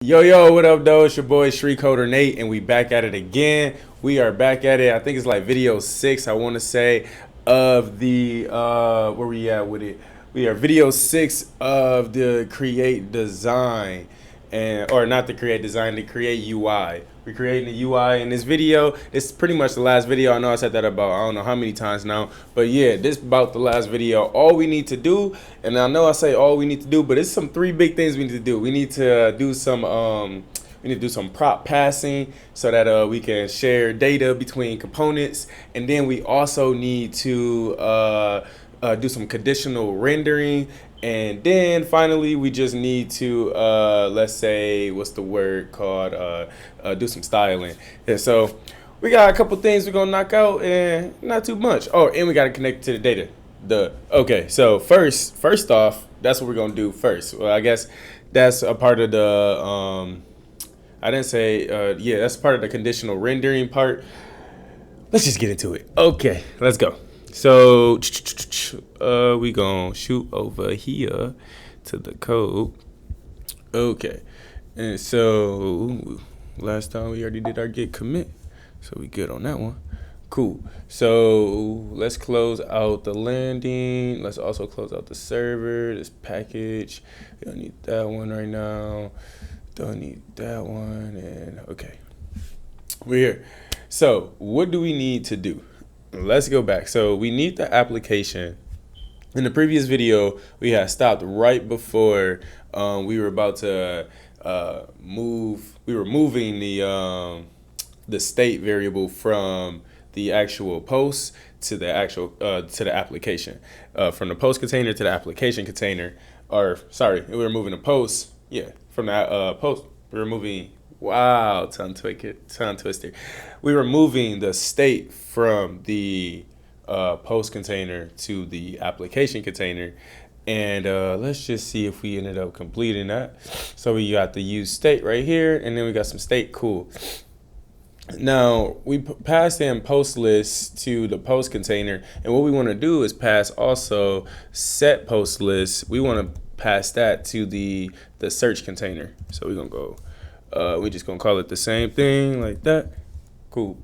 Yo, what up, though? It's your boy Coder Nate, and we back at it again. We are back at it. I think it's like video 6, I want to say, of the where we at with it. We are video 6 of the create design, and or not the create design, the create UI. We're creating the UI in this video. It's pretty much the last video. I know I said that about I don't know how many times now, but yeah, this about the last video. All we need to do, and I know I say all we need to do, but it's some 3 big things we need to do. We need to do some prop passing so that we can share data between components, and then we also need to do some conditional rendering, and then finally we just need to let's say, what's the word called, do some styling. And so we got a couple things we're gonna knock out, and not too much. Oh, and we gotta connect to the data. Okay, so first off, that's what we're gonna do first. Well, I guess that's a part of the I didn't say yeah, that's part of the conditional rendering part. Let's just get into it. Okay, let's go. So we gonna shoot over here to the code. Okay, and so last time we already did our git commit, so we good on that one. Cool. So let's close out the landing. Let's also close out the server, this package. We don't need that one right now. Don't need that one. And okay, we're here. So what do we need to do? Let's go back. So we need the application. In the previous video, we had stopped right before we were about to move. We were moving the state variable from the actual post to the actual to the application, from the post container to the application container. Or sorry, we were moving the post. Yeah, from that post, we were moving. Wow, tongue twister. We were moving the state from the post container to the application container, and let's just see if we ended up completing that. So we got the use state right here, and then we got some state. Cool. Now we passed in post list to the post container, and what we want to do is pass also set post list. We want to pass that to the search container. So we're gonna go. We just gonna call it the same thing like that. Cool.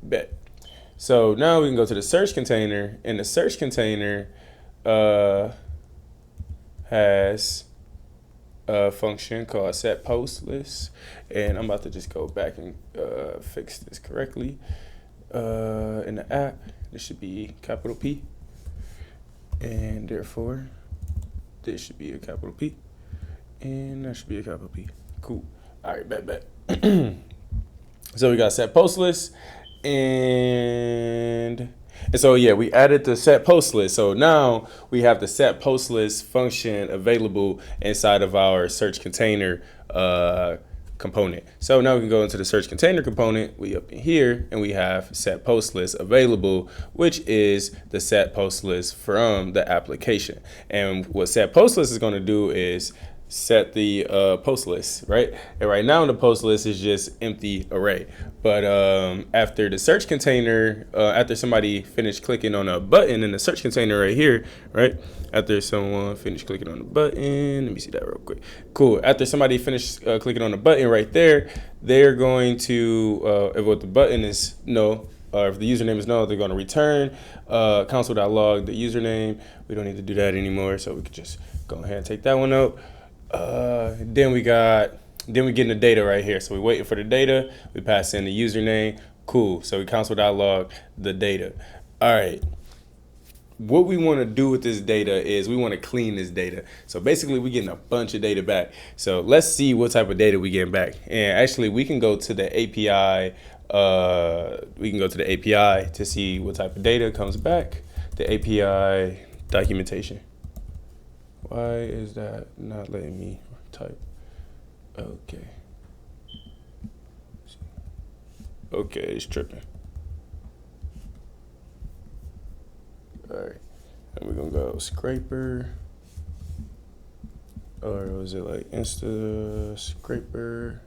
Bet. So now we can go to the search container, and the search container has a function called set post list, and I'm about to just go back and fix this correctly. In the app, this should be capital P, and therefore this should be a capital P. And that should be a capital P. Cool. All right, bet. So we got set post list, and so yeah, we added the set post list. So now we have the set post list function available inside of our search container component. So now we can go into the search container component. We up in here, and we have set post list available, which is the set post list from the application. And what set post list is going to do is set the post list, right? And right now the post list is just empty array. But after the search container, after somebody finished clicking on a button in the search container right here, right? After someone finished clicking on the button, let me see that real quick. Cool. After somebody finished clicking on the button right there, they're going to, if what the button is no, or if the username is no, they're going to return console.log the username. We don't need to do that anymore, so we could just go ahead and take that one out. Then we getting the data right here. So we're waiting for the data. We pass in the username. Cool. So we console.log the data. All right. What we want to do with this data is we want to clean this data. So basically we're getting a bunch of data back. So let's see what type of data we getting back. And actually we can go to the API. We can go to the API to see what type of data comes back. The API documentation. Why is that not letting me type? Okay. Okay, it's tripping. All right, and we're gonna go scraper, or was it like Insta scraper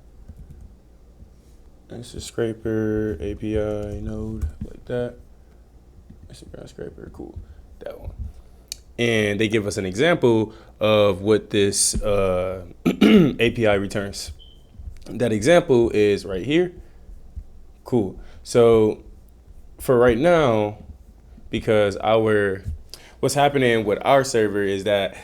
API node like that? Instagram scraper, cool, that one. and they give us an example of what this API returns. That example is right here. Cool. So for right now, because what's happening with our server is that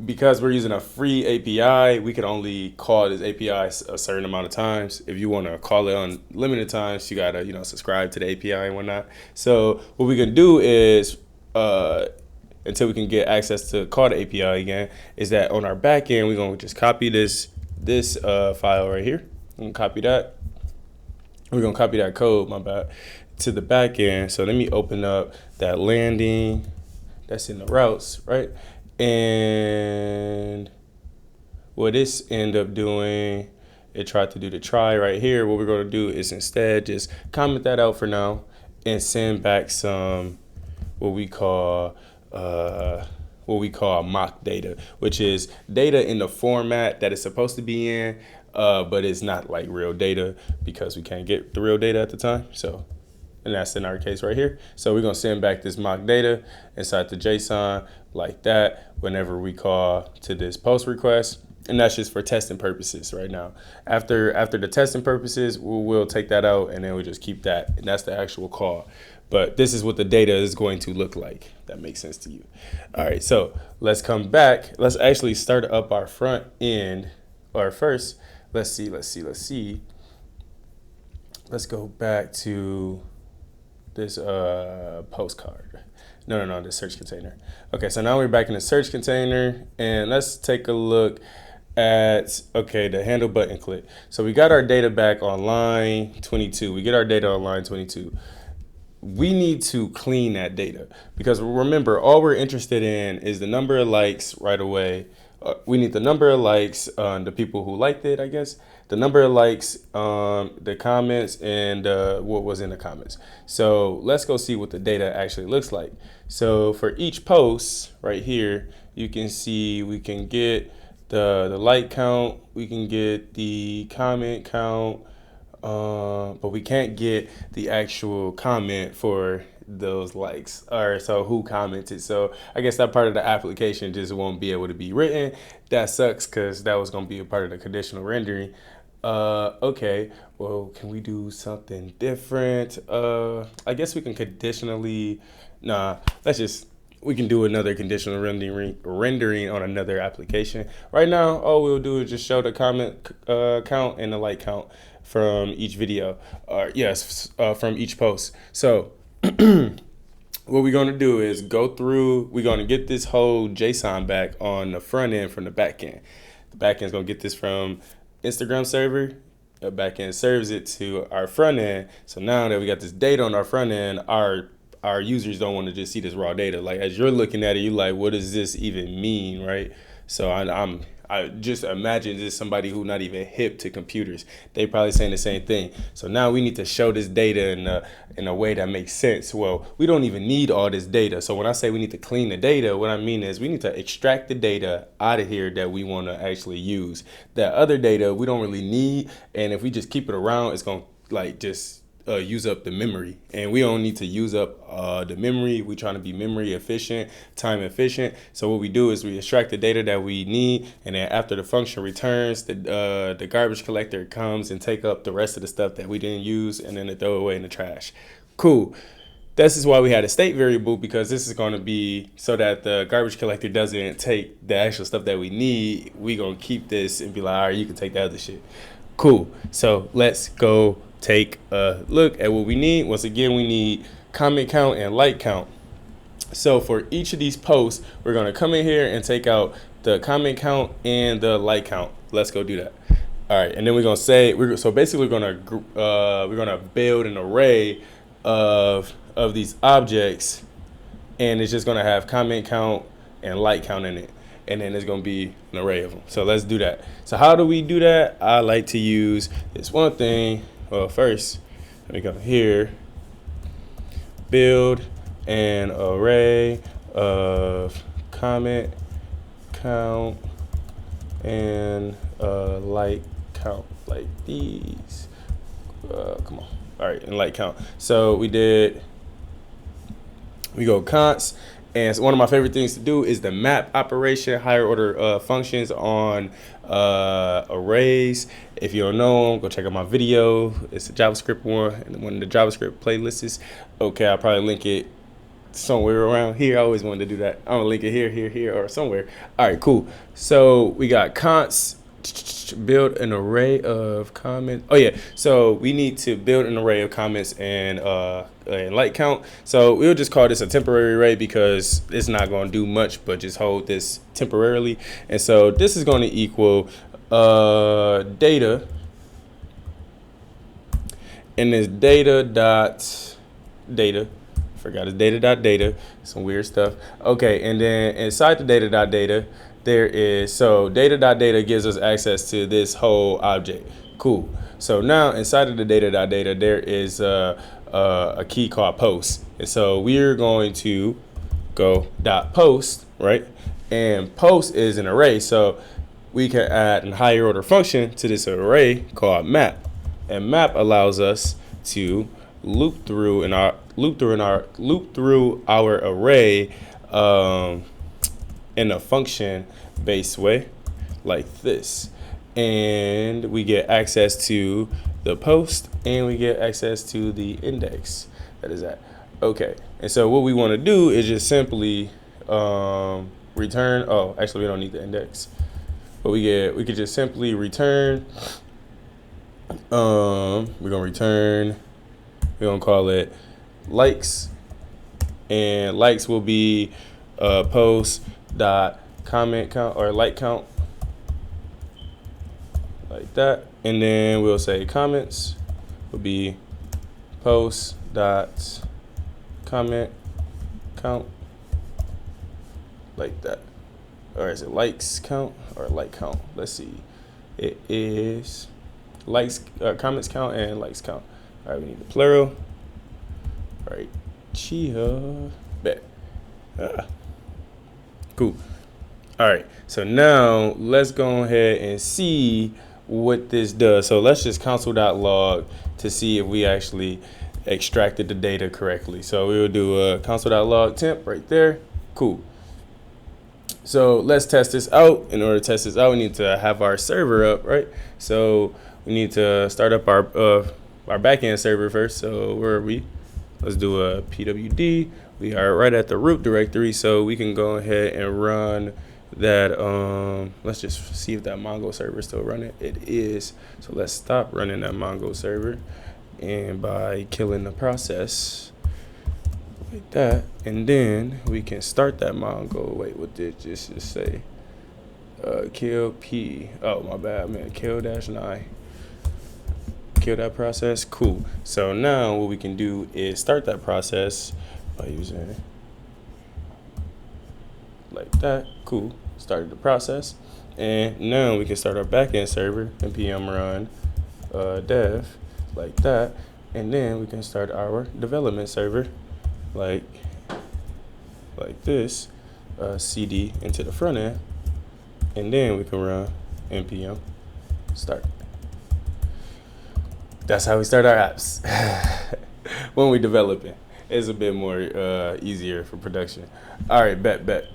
because we're using a free API, we can only call this API a certain amount of times. If you want to call it on limited times, you gotta subscribe to the API and whatnot. So what we can do is until we can get access to call the API again, is that on our back end we're gonna just copy this file right here. I'm gonna copy that. We're gonna copy that code, my bad, to the back end. So let me open up that landing that's in the routes, right? And what this end up doing, it tried to do the try right here. What we're gonna do is instead just comment that out for now and send back some what we call mock data, which is data in the format that it's supposed to be in, but it's not like real data because we can't get the real data at the time. So, and that's in our case right here. So we're gonna send back this mock data inside the JSON like that whenever we call to this post request. And that's just for testing purposes right now. After the testing purposes, we'll take that out and then we'll just keep that. And that's the actual call. But this is what the data is going to look like. That makes sense to you. All right, so let's come back. Let's actually start up our front end. Or first, let's see. Let's go back to this postcard. No, the search container. Okay, so now we're back in the search container and let's take a look at, the handle button click. So we got our data back on line 22. We get our data on line 22. We need to clean that data because remember, all we're interested in is the number of likes right away. We need the number of likes on the people who liked it, I guess. The number of likes, the comments, and what was in the comments. So let's go see what the data actually looks like. So for each post right here, you can see we can get the like count, we can get the comment count, but we can't get the actual comment for those likes, or so who commented. So I guess that part of the application just won't be able to be written. That sucks because that was going to be a part of the conditional rendering. Okay, well, can we do something different? I guess we can conditionally, we can do another conditional rendering on another application. Right now, all we'll do is just show the comment count and the like count from each video, from each post. So what we're going to do is go through, we're going to get this whole JSON back on the front end from the back end. The back end is going to get this from Instagram server. The back end serves it to our front end. So now that we got this data on our front end, our users don't want to just see this raw data. Like as you're looking at it, you're like, what does this even mean, right? So I just imagine this somebody who not even hip to computers. They probably saying the same thing. So now we need to show this data in a way that makes sense. Well, we don't even need all this data. So when I say we need to clean the data, what I mean is we need to extract the data out of here that we want to actually use. That other data we don't really need, and if we just keep it around, it's gonna use up the memory, and we don't need to use up the memory. We're trying to be memory efficient, time efficient. So what we do is we extract the data that we need, and then after the function returns, the garbage collector comes and take up the rest of the stuff that we didn't use, and then they throw it away in the trash. Cool. This is why we had a state variable, because this is going to be so that the garbage collector doesn't take the actual stuff that we need. We gonna keep this and be like, all right, you can take the other shit. Cool. So let's go take a look at what we need. Once again, we need comment count and like count. So for each of these posts, we're going to come in here and take out the comment count and the like count. Let's go do that. All right, and then we're going to say so basically we're going to build an array of these objects, and it's just going to have comment count and like count in it. And then there's going to be an array of them. So let's do that. So how do we do that? I like to use this one thing. Well, first, let me go here, build an array of comment count and like count, like these. Come on. All right, and like count. So we go const, And so one of my favorite things to do is the map operation, higher order functions on arrays. If you don't know them, go check out my video. It's a JavaScript one, and one of the JavaScript playlists. Okay, I'll probably link it somewhere around here. I always wanted to do that. I'm gonna link it here, or somewhere. All right, cool. So we got const build an array of comments. Oh yeah, so we need to build an array of comments and light count. So we'll just call this a temporary array because it's not going to do much, but just hold this temporarily. And so this is going to equal data, and this data. Forgot it's data. Some weird stuff. Okay, and then inside the data there is, so data gives us access to this whole object. Cool. So now inside of the data there is a key called post, and so we're going to go .post, right? And post is an array, so we can add a higher order function to this array called map, and map allows us to loop through our array in a function based way like this, and we get access to the post and we get access to the index that is at. Okay, and so what we want to do is just simply return, oh actually we don't need the index, but we could just simply return, we're gonna call it likes, and likes will be post dot comment count or like count, like that. And then we'll say comments will be post dot comment count, like that. Or is it likes count or like count? Let's see. It is likes, comments count and likes count. All right, we need the plural. All right, chia, bet. Cool. All right, so now let's go ahead and see what this does. So let's just console.log to see if we actually extracted the data correctly. So we will do a console.log temp right there. Cool. So let's test this out. In order to test this out, we need to have our server up, right? So we need to start up our backend server first. So where are we? Let's do a pwd. We are right at the root directory, so we can go ahead and run that. Let's just see if that Mongo server is still running. It is. So let's stop running that Mongo server, and by killing the process like that, and then we can start that Mongo. Wait, what did this just say? Kill p. Oh my bad, man. Kill -9. Kill that process. Cool. So now what we can do is start that process by using like that. Cool. Started the process, and now we can start our backend server npm run dev like that, and then we can start our development server like this, cd into the front end, and then we can run npm start. That's how we start our apps. When we developing, it's a bit more easier for production. All right, bet.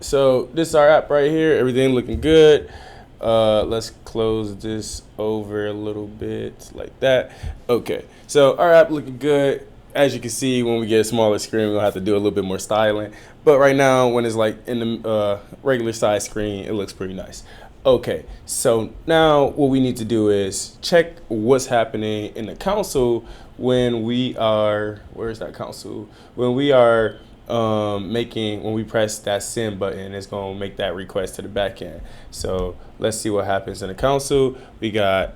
So this is our app right here. Everything looking good. Let's close this over a little bit like that. Okay, so our app looking good. As you can see, when we get a smaller screen, we'll have to do a little bit more styling. But right now, when it's like in the regular size screen, it looks pretty nice. Okay, so now what we need to do is check what's happening in the console when we are, where's that console? When we are when we press that send button, it's gonna make that request to the backend. So let's see what happens in the console. We got,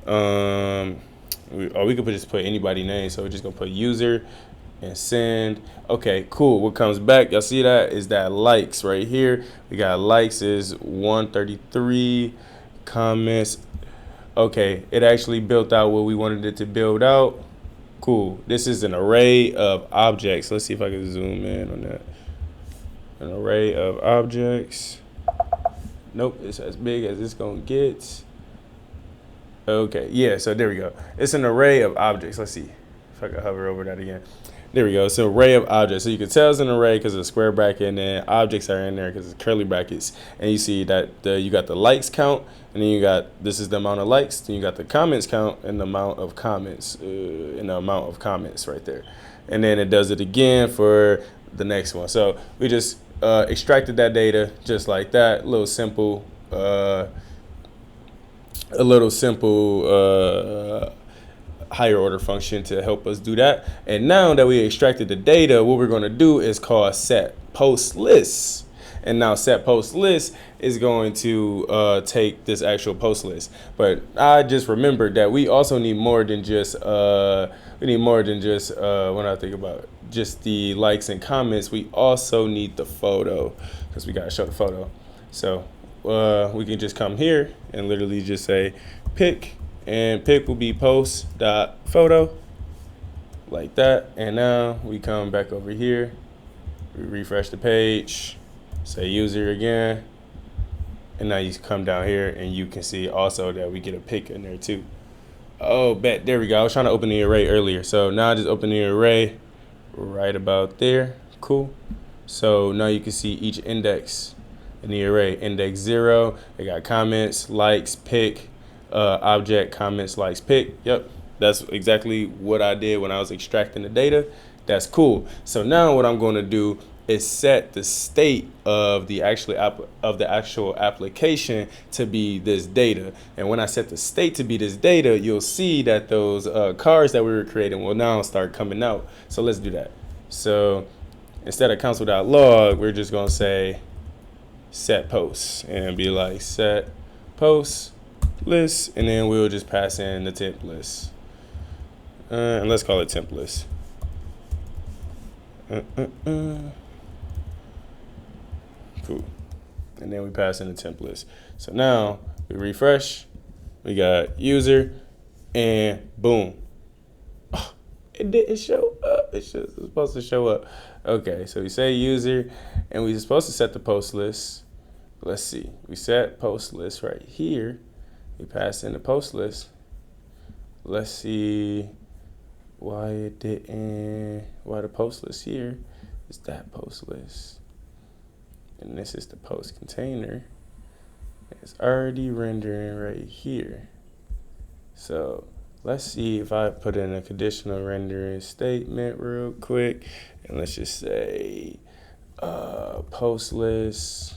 we could just put anybody name. So we're just gonna put user and send. Okay, cool. What comes back, y'all see that, is that likes right here. We got likes is 133, comments. Okay, it actually built out what we wanted it to build out. Cool. This is an array of objects. Let's see if I can zoom in on that. An array of objects. Nope, it's as big as it's gonna get. Okay, yeah, so there we go. It's an array of objects. Let's see if I can hover over that again. There we go. It's an array of objects. So you can tell it's an array because it's a square bracket, and then objects are in there because it's curly brackets. And you see that you got the likes count, and then you got, this is the amount of likes. Then you got the comments count and the amount of comments, right there. And then it does it again for the next one. So we just extracted that data just like that. A little simple higher order function to help us do that. And now that we extracted the data, what we're going to do is call set post list. And now set post list is going to take this actual post list. But I just remembered that we also need more than just when I think about just the likes and comments, we also need the photo, because we got to show the photo. So we can just come here and literally just say pick, and pick will be post.photo like that. And now we come back over here, we refresh the page, say user again, and now you come down here and you can see also that we get a pick in there too. Oh, bet, there we go. I was trying to open the array earlier, so now I just open the array right about there. Cool. So now you can see each index in the array. Index 0, it got comments, likes, pick, object, comments, likes, pick. Yep, that's exactly what I did when I was extracting the data. That's cool. So now what I'm going to do is set the state of the actual application to be this data. And when I set the state to be this data, you'll see that those cards that we were creating will now start coming out. So let's do that. So instead of console.log, we're just going to say set posts and be like set posts list, and then we'll just pass in the temp list, and let's call it temp list. Cool. And then we pass in the temp list. So now we refresh, we got user, and boom, oh, it didn't show up. It's supposed to show up. Okay, so we say user, and we're supposed to set the post list. Let's see, we set post list right here. We pass in the post list. Let's see why the post list here is that post list. And this is the post container. It's already rendering right here. So let's see if I put in a conditional rendering statement real quick. And let's just say post list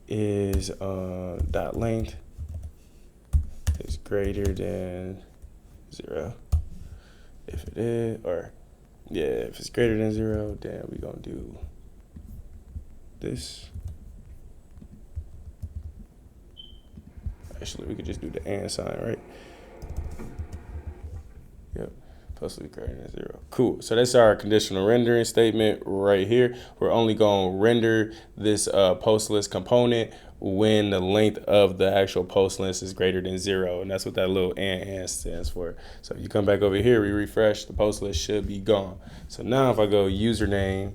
is dot length is greater than 0. If it is, or yeah, if it's greater than 0, then we're gonna do this. Actually, we could just do the and sign, right? Yep. Post list greater than 0. Cool. So that's our conditional rendering statement right here. We're only gonna render this post list component when the length of the actual post list is greater than 0, and that's what that little and stands for. So if you come back over here, we refresh, the post list should be gone. So now if I go username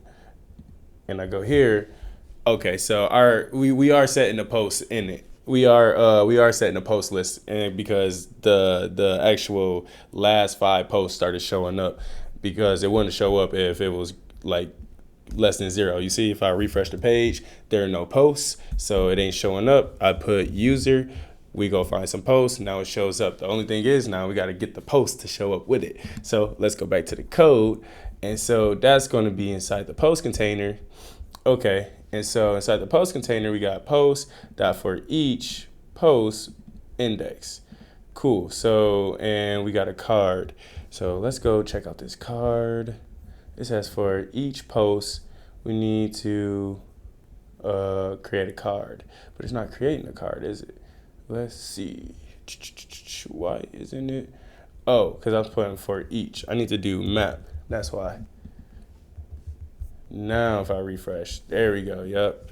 and I go here, okay, so we are setting the post in it. We are setting the post list, and because the actual last 5 posts started showing up, because it wouldn't show up if it was like less than 0. You see, if I refresh the page, there are no posts, so it ain't showing up. I put user, we go find some posts, now it shows up. The only thing is now we got to get the post to show up with it. So let's go back to the code, and so that's going to be inside the post container. Okay, and so inside the post container we got post dot for each post index. Cool. So, and we got a card. So let's go check out this card. It says for each post, we need to create a card, but it's not creating a card, is it? Let's see. Why isn't it? Oh, because I'm putting for each. I need to do map. That's why. Now if I refresh, there we go. Yep.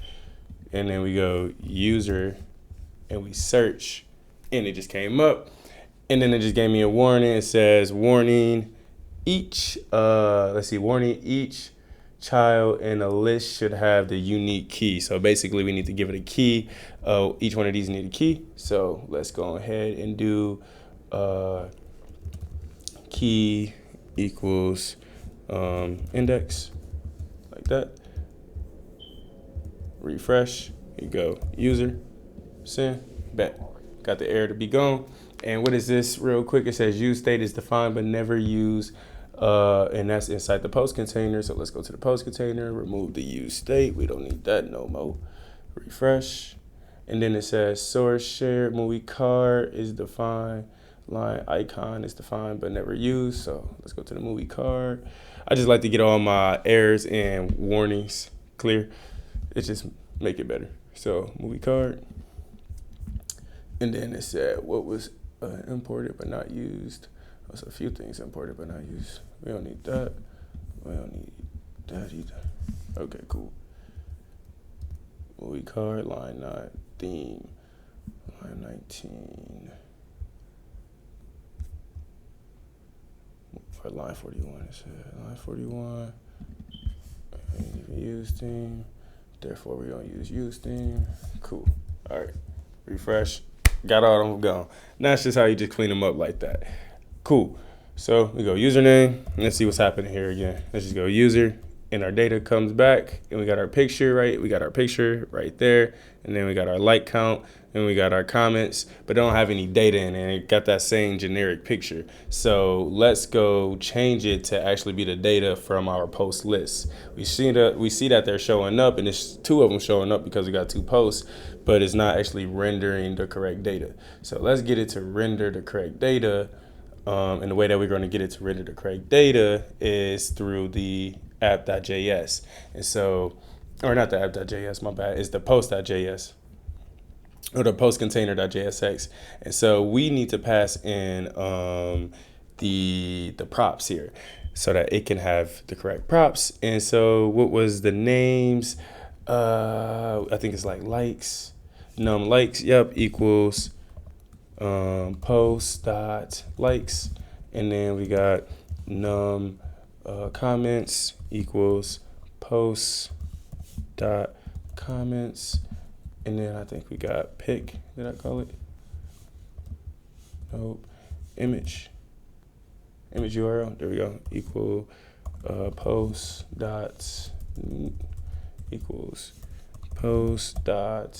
And then we go user, and we search, and it just came up. And then it just gave me a warning. It says warning. Warning, each child in a list should have the unique key. So basically we need to give it a key. Each one of these need a key. So let's go ahead and do key equals index, like that. Refresh. You go user, send, bet. Got the error to be gone. And what is this real quick? It says use state is defined but never used. And that's inside the post container. So let's go to the post container, remove the use state. We don't need that no more. Refresh. And then it says source shared movie card is defined. Line icon is defined but never used. So let's go to the movie card. I just like to get all my errors and warnings clear. It just make it better. So movie card. And then it said what was imported but not used. There's a few things imported but not used. We don't need that. We don't need that either. Okay, cool. Movie card, line 9, theme, line 19. Or line 41, it said. Line 41. I ain't even use theme. Therefore, we don't use theme. Cool. All right. Refresh. Got all of them gone. Now it's just how you just clean them up like that. Cool. So we go username. Let's see what's happening here again. Let's just go user. And our data comes back. And we got our picture, right? We got our picture right there. And then we got our like count. And we got our comments. But don't have any data in it. It got that same generic picture. So let's go change it to actually be the data from our post list. We see that they're showing up. And it's 2 of them showing up because we got 2 posts. But it's not actually rendering the correct data. So let's get it to render the correct data. And the way that we're going to get it to render the correct data is through the app.js. And so, or not the app.js, my bad, it's the post.js or the post container.jsx. And so we need to pass in the props here so that it can have the correct props. And so what was the names? I think it's like likes, num likes, yep, equals post dot likes, and then we got num comments equals post dot comments, and then I think we got pic. Did I call it? Nope. Image URL. There we go. Equal post dot equals post dot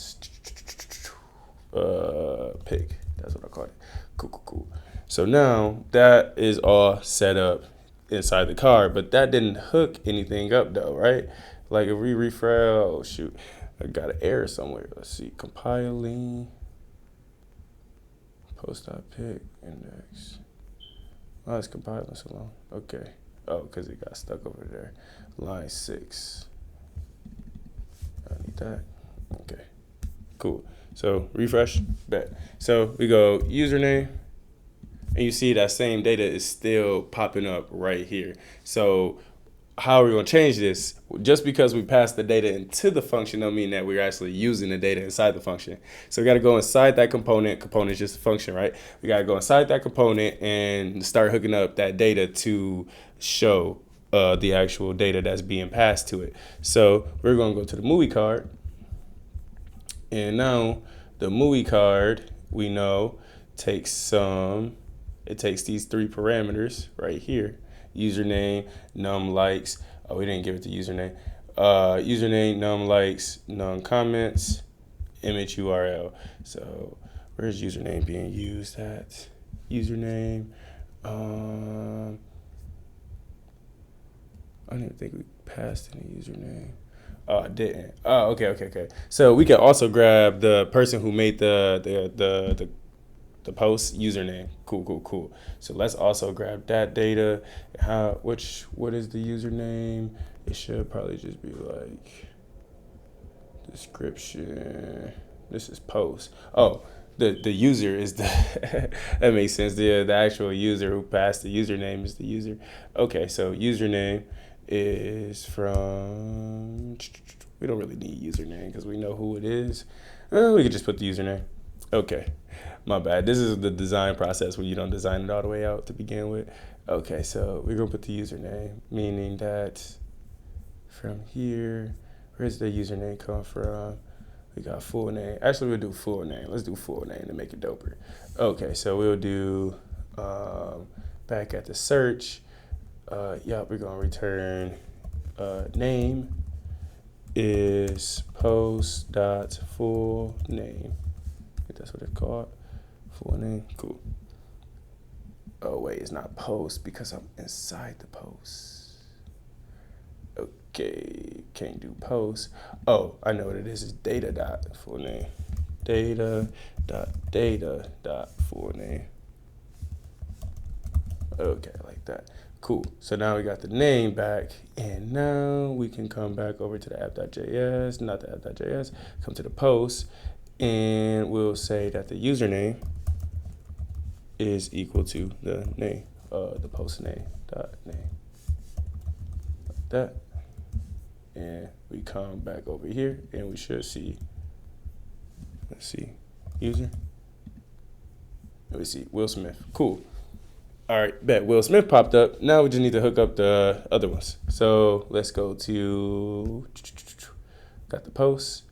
pic. That's what I call it. Cool. So now that is all set up inside the card, but that didn't hook anything up though, right? Like if we refresh, oh shoot, I got an error somewhere. Let's see, compiling, post.pic index. Oh, it's compiling so long. Okay. Oh, because it got stuck over there. Line 6. I need that. Okay. Cool. So refresh, bet. So we go username, and you see that same data is still popping up right here. So how are we going to change this? Just because we passed the data into the function don't mean that we're actually using the data inside the function. So we got to go inside that component. Component is just a function, right? We got to go inside that component and start hooking up that data to show the actual data that's being passed to it. So we're going to go to the movie card. And now the movie card, we know, takes these 3 parameters right here. Username, num likes. Oh, we didn't give it the username. Username, num likes, num comments, image URL. So where's username being used at? Username. I don't even think we passed any username. Oh, I didn't. Oh, okay. So we can also grab the person who made the post username. Cool. So let's also grab that data. What is the username? It should probably just be like description. This is post. Oh, the user is the that makes sense. The actual user who passed the username is the user. Okay, so username is from, we don't really need username because we know who it is. We could just put the username. Okay, my bad. This is the design process where you don't design it all the way out to begin with. Okay, so we're gonna put the username, meaning that from here, where's the username come from? We got full name. Actually, we'll do full name. Let's do full name to make it doper. Okay, so we'll do back at the search. Yeah, we're gonna return name is post dot full name. I think that's what it's called. Full name. Cool. Oh wait, it's not post because I'm inside the post. Okay, can't do post. Oh, I know what it is. It's data dot full name. Data dot full name. Okay, like that. Cool. So now we got the name back, and now we can come back over to the app.js, not the app.js, come to the post, and we'll say that the username is equal to the name, the post name dot name, like that. And we come back over here, and we should see, let's see, user. Let me see, Will Smith. Cool. All right, bet Will Smith popped up. Now we just need to hook up the other ones. So let's go to, got the post.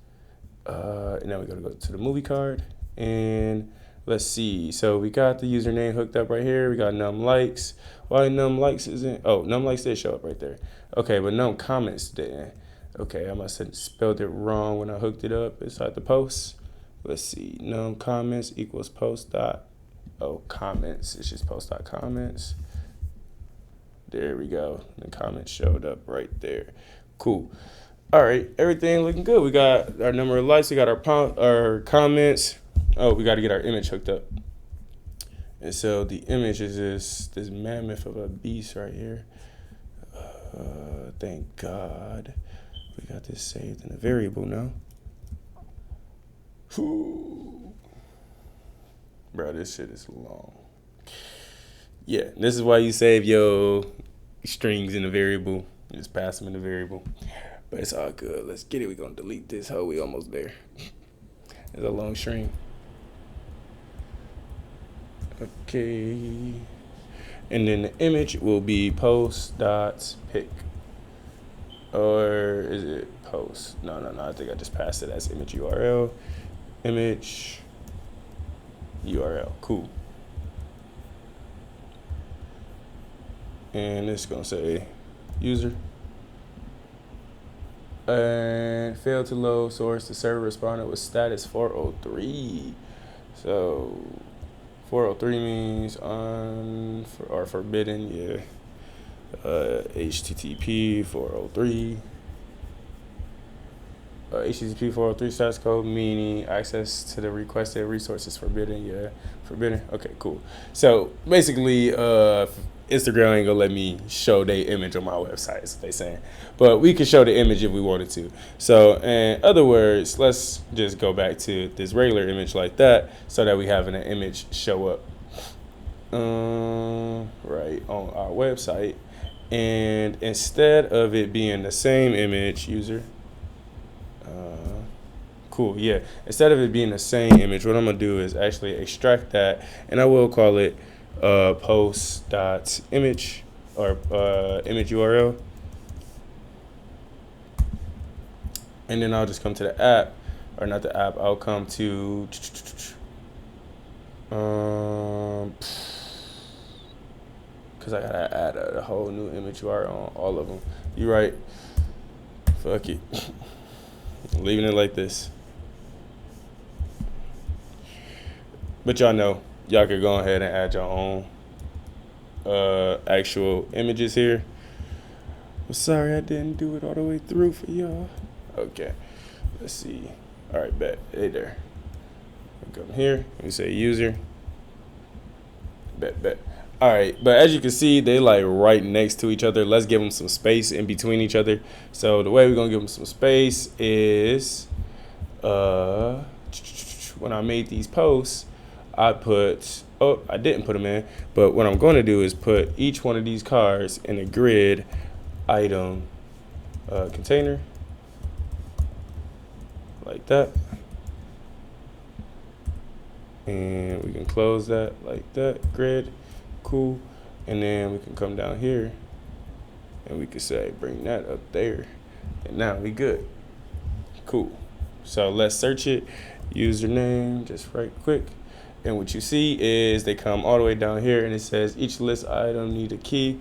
And now we gotta go to the movie card. And let's see. So we got the username hooked up right here. We got num likes. Why num likes isn't, oh, num likes did show up right there. Okay, but num comments didn't. Okay, I must have spelled it wrong when I hooked it up inside the post. Let's see, num comments equals post dot. Oh, comments, it's just post dot comments. There we go. The comments showed up right there. Cool. All right, everything looking good. We got our number of likes. We got our comments. Oh, we got to get our image hooked up. And so the image is this mammoth of a beast right here. Thank God. We got this saved in a variable now. Whew. Bro, this shit is long. Yeah, this is why you save your strings in a variable. You just pass them in a variable. But it's all good. Let's get it. We're going to delete this hoe. We almost there. It's a long string. Okay. And then the image will be post.pic. Or is it post? No. I think I just passed it as image URL. Image URL. Cool. And it's going to say user. And failed to load source. The server responded with status 403. So 403 means on or forbidden. Yeah. HTTP 403. HTTP 403 status code meaning access to the requested resources forbidden. Yeah, forbidden. Okay, cool. So basically, Instagram ain't gonna let me show their image on my website, is what they saying. But we can show the image if we wanted to. So in other words, let's just go back to this regular image like that so that we have an image show up right on our website. And instead of it being the same image, user, cool, yeah. Instead of it being the same image, what I'm gonna do is actually extract that, and I will call it post.image or image URL. And then I'll just come to the app, or not the app, I'll come to because I gotta add a whole new image URL on all of them. You right. Fuck it. Leaving it like this. But y'all know, y'all could go ahead and add your own actual images here. I'm sorry I didn't do it all the way through for y'all. Okay, let's see. All right, bet. Hey there. Come here. We say user. Bet. All right, but as you can see, they like right next to each other. Let's give them some space in between each other. So the way we're gonna give them some space is, when I made these posts, I put, I didn't put them in, but what I'm going to do is put each one of these cards in a grid item container, like that. And we can close that like that, grid, cool. And then we can come down here and we could say, bring that up there. And now we good, cool. So let's search it, username, just right quick. And what you see is they come all the way down here and it says each list item need a key.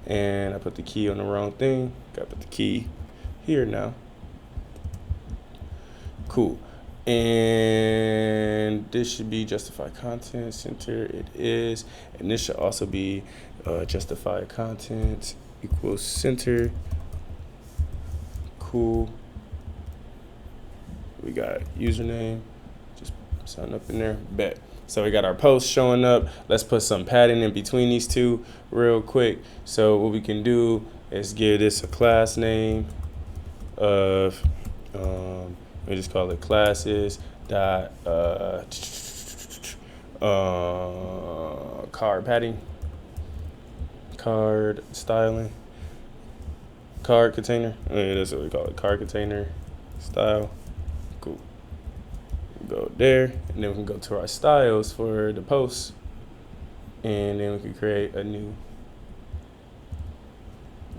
And I put the key on the wrong thing. Gotta put the key here now. Cool. And this should be justify content center. It is. And this should also be justify content equals center. Cool. We got username. Just sign up in there. Bet. So we got our post showing up. Let's put some padding in between these two real quick. So what we can do is give this a class name of we just call it classes dot card padding, card styling, card container. Yeah, that's what we call it, card container style. Cool. Go there, and then we can go to our styles for the post, and then we can create a new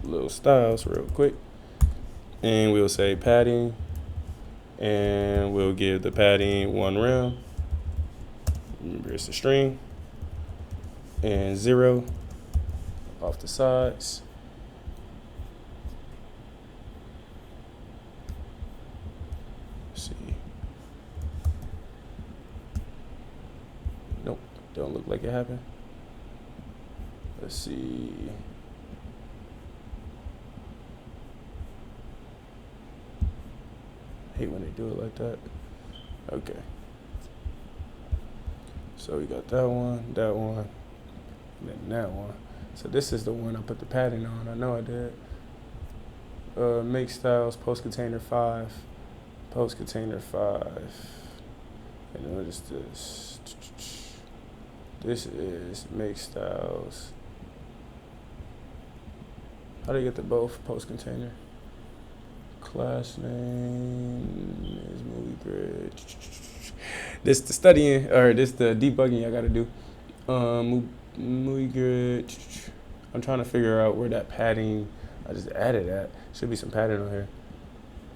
little styles real quick, and we'll say padding, and we'll give the padding 1 rem. Remember, it's a string, and 0 off the sides. Let's see. Nope, don't look like it happened. Let's see. Hate when they do it like that. Okay. So we got that one, and then that one. So this is the one I put the padding on. I know I did. Make styles, post container 5. Post container 5. And then what is this? This is make styles. How do you get the both post container? Class name is movie grid. This the studying, or this the debugging I gotta do. Movie grid. I'm trying to figure out where that padding I just added at. Should be some padding on here.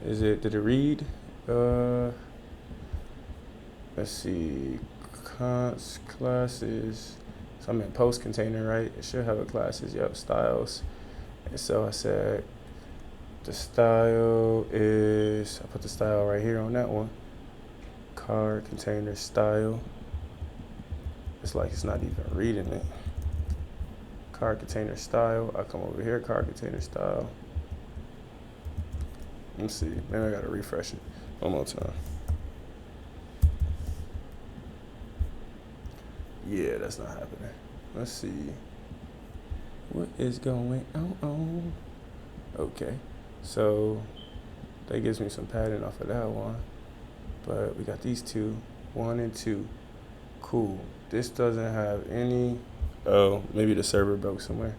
Is it? Did it read? Let's see. Classes. So I'm in post container, right? It should have a classes. Yep, styles. And so I said the style is, I put the style right here on that one. Card container style. It's like it's not even reading it. Card container style. I come over here, card container style. Let's see. Maybe I gotta refresh it one more time. Yeah, that's not happening. Let's see. What is going on? Okay. So that gives me some padding off of that one. But we got these two, 1 and 2. Cool. This doesn't have any. Oh, maybe the server broke somewhere.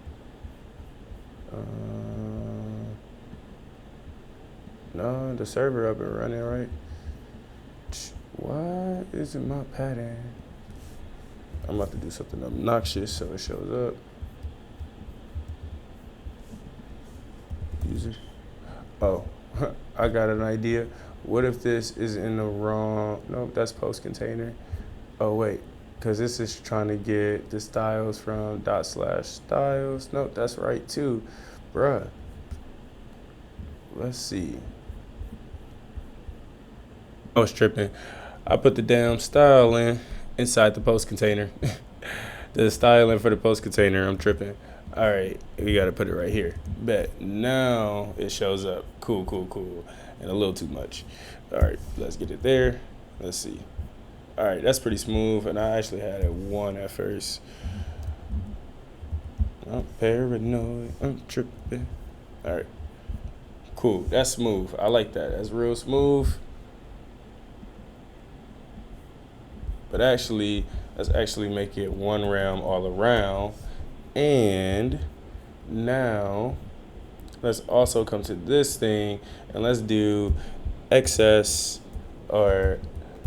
No, the server up and running, right? Why isn't my padding? I'm about to do something obnoxious so it shows up. User. Oh, I got an idea. What if this is in the wrong? Nope, that's post container. Oh wait, because this is trying to get the styles from /styles. Nope, that's right too, bruh. Let's see. I was tripping. I put the damn style inside the post container. The styling for the post container, I'm tripping. All right, we gotta put it right here. Bet, now it shows up. Cool. And a little too much. All right, let's get it there. Let's see. All right, that's pretty smooth, and I actually had it 1 at first. I'm paranoid, I'm tripping. All right, cool, that's smooth. I like that, that's real smooth. But actually, let's actually make it 1 rem all around. And now let's also come to this thing and let's do excess, or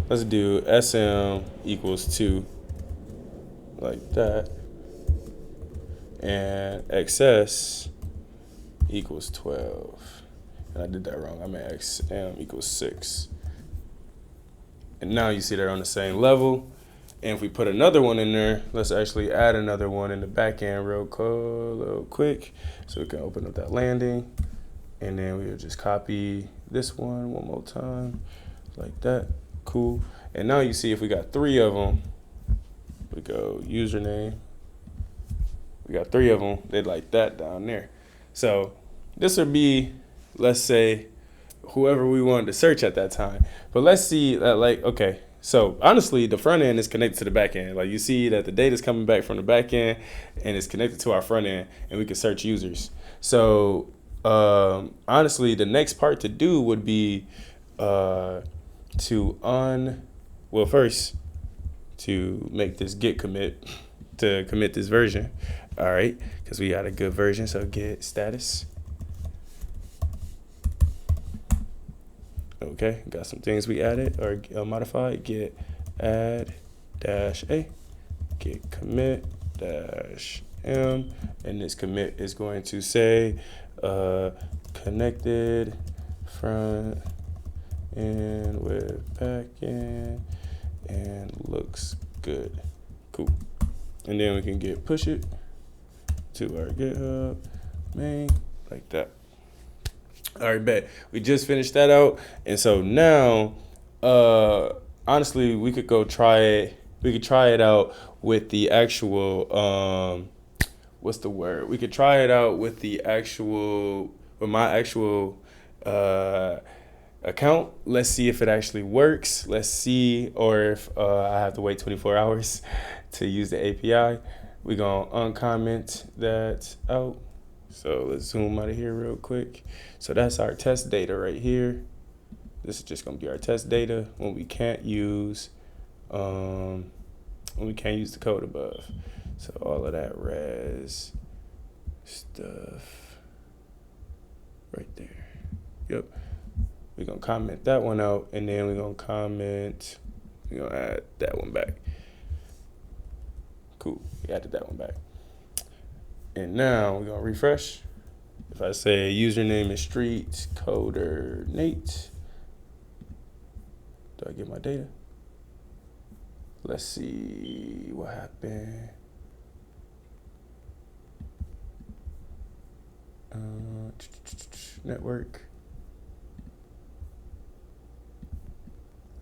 let's do SM equals 2 like that, and excess equals 12. And I did that wrong. I meant XM equals 6. And now you see they're on the same level. And if we put another one in there, let's actually add another one in the back end real quick. So we can open up that landing. And then we'll just copy this one more time, like that. Cool. And now you see if we got 3 of them, we go username. We got 3 of them. They're like that down there. So this would be, let's say, whoever we wanted to search at that time. But let's see that, like, okay. So honestly, the front end is connected to the back end. Like you see that the data is coming back from the back end and it's connected to our front end, and we can search users. So honestly, the next part to do would be first to make this git commit to commit this version. All right, because we got a good version. So git status. Okay, got some things we added or modified. Git add -a, git commit -m, and this commit is going to say connected front end with back end and looks good. Cool. And then we can push it to our GitHub main like that. All right, bet. We just finished that out. And so now, honestly, we could go try it. We could try it out with the actual, what's the word? We could try it out with the actual, with my actual account. Let's see if it actually works. Let's see, or if I have to wait 24 hours to use the API. We're going to uncomment that out. So let's zoom out of here real quick. So that's our test data right here. This is just going to be our test data when we can't use the code above. So all of that res stuff right there. Yep. We're going to comment that one out, and then we're going to add that one back. Cool. We added that one back. And now we're going to refresh. If I say username is street coder Nate, do I get my data? Let's see what happened. Network.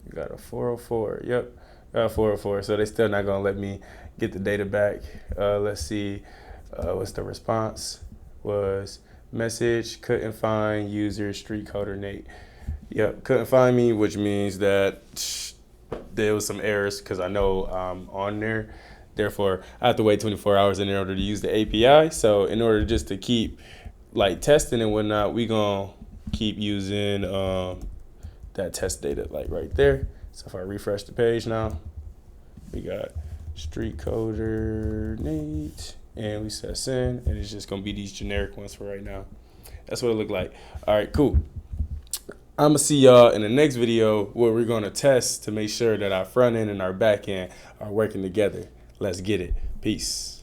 We got a 404. Yep, got a 404. So they're still not going to let me get the data back. Let's see. What's the response? Was message couldn't find user street coder Nate. Yep, couldn't find me, which means that there was some errors because I know I'm on there. Therefore, I have to wait 24 hours in order to use the API. So in order just to keep like testing and whatnot, we gonna keep using that test data like right there. So if I refresh the page now, we got street coder Nate. And we set send, and it's just gonna be these generic ones for right now. That's what it looked like. All right, cool. I'm gonna see y'all in the next video where we're gonna test to make sure that our front end and our back end are working together. Let's get it. Peace.